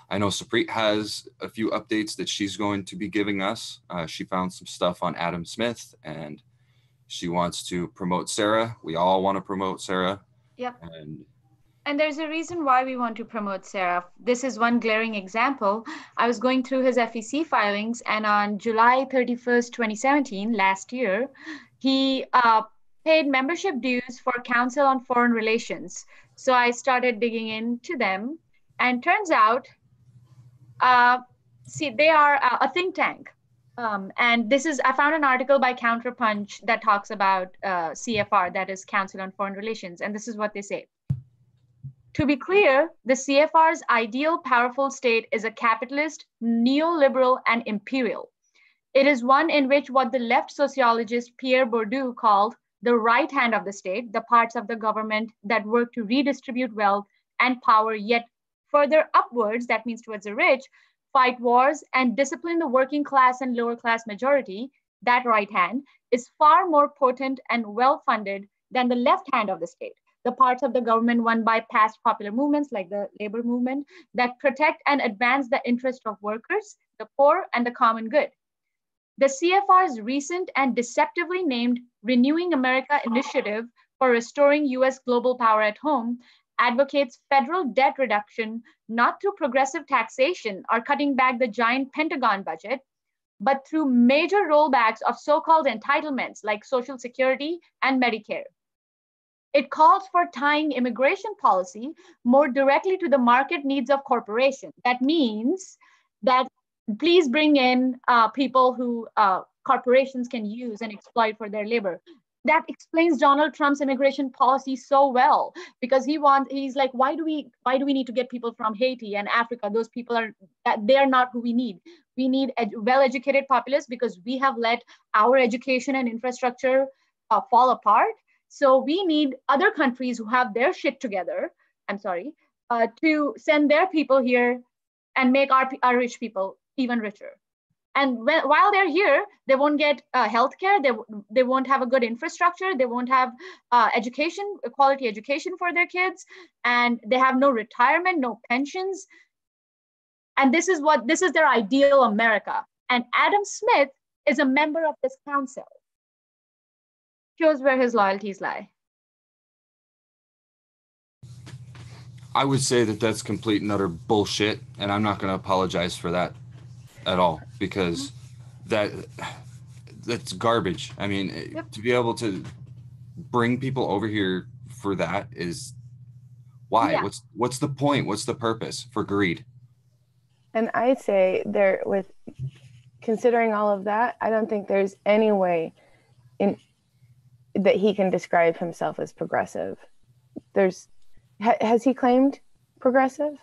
I know Supreet has a few updates that she's going to be giving us. She found some stuff on Adam Smith, and she wants to promote Sarah. We all want to promote Sarah. Yep. And there's a reason why we want to promote Sarah. This is one glaring example. I was going through his FEC filings, and on July 31st, 2017, last year, he paid membership dues for Council on Foreign Relations. So I started digging into them, and turns out, they are a think tank. And I found an article by Counterpunch that talks about CFR, that is Council on Foreign Relations, and this is what they say. To be clear, the CFR's ideal powerful state is a capitalist, neoliberal, and imperial. It is one in which what the left sociologist Pierre Bourdieu called the right hand of the state, the parts of the government that work to redistribute wealth and power yet further upwards, that means towards the rich, fight wars and discipline the working class and lower class majority, that right hand, is far more potent and well-funded than the left hand of the state, the parts of the government won by past popular movements like the labor movement that protect and advance the interest of workers, the poor, and the common good. The CFR's recent and deceptively named Renewing America initiative for restoring US global power at home advocates federal debt reduction, not through progressive taxation or cutting back the giant Pentagon budget, but through major rollbacks of so-called entitlements like Social Security and Medicare. It calls for tying immigration policy more directly to the market needs of corporations. That means that please bring in people who corporations can use and exploit for their labor. That explains Donald Trump's immigration policy so well, because he's like, why do we need to get people from Haiti and Africa? Those people they're not who we need. We need well-educated populace because we have let our education and infrastructure fall apart. So we need other countries who have their shit together, to send their people here and make our rich people even richer. And while they're here, they won't get healthcare, they won't have a good infrastructure, they won't have quality education for their kids, and they have no retirement, no pensions. And this is their ideal America. And Adam Smith is a member of this council. Shows where his loyalties lie. I would say that that's complete and utter bullshit, and I'm not going to apologize for that at all, because that's garbage. I mean, yep. To be able to bring people over here for that is why? Yeah. What's the point? What's the purpose? For greed. And I'd say considering all of that, I don't think there's any way that he can describe himself as progressive. Has he claimed progressive?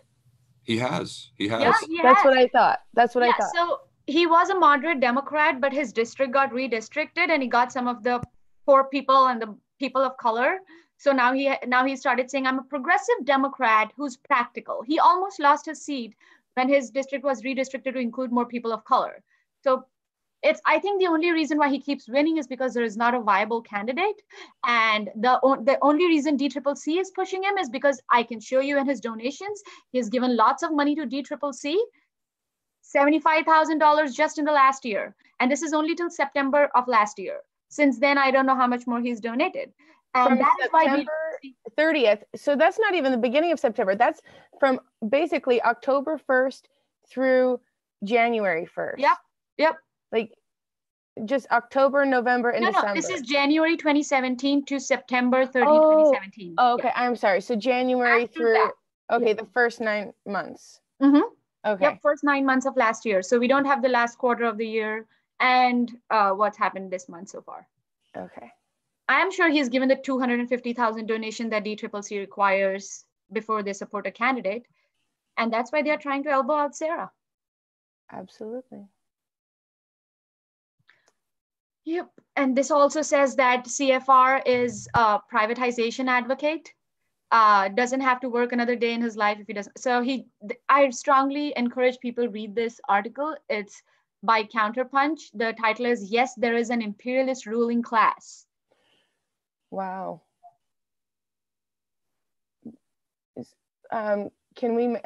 He has. Yeah, that's what I thought. I thought. So he was a moderate Democrat, but his district got redistricted, and he got some of the poor people and the people of color. So now he started saying, I'm a progressive Democrat who's practical. He almost lost his seat when his district was redistricted to include more people of color. So I think the only reason why he keeps winning is because there is not a viable candidate. And the only reason DCCC is pushing him is because I can show you in his donations, he's given lots of money to DCCC, $75,000 just in the last year. And this is only till September of last year. Since then, I don't know how much more he's donated. And from that September is why 30th. So that's not even the beginning of September. That's from basically October 1st through January 1st. Yep. Like just October, November, and December. No, this is January 2017 to September 30, 2017. Oh, okay. Yeah. I'm sorry. So January through, the first 9 months. Mm-hmm. Okay. Yep, first 9 months of last year. So we don't have the last quarter of the year and what's happened this month so far. Okay. I'm sure he's given the 250,000 donation that DCCC requires before they support a candidate. And that's why they're trying to elbow out Sarah. Absolutely. Yep. And this also says that CFR is a privatization advocate. Doesn't have to work another day in his life if he doesn't. So I strongly encourage people read this article. It's by Counterpunch. The title is, Yes, There is an Imperialist Ruling Class. Wow. Can we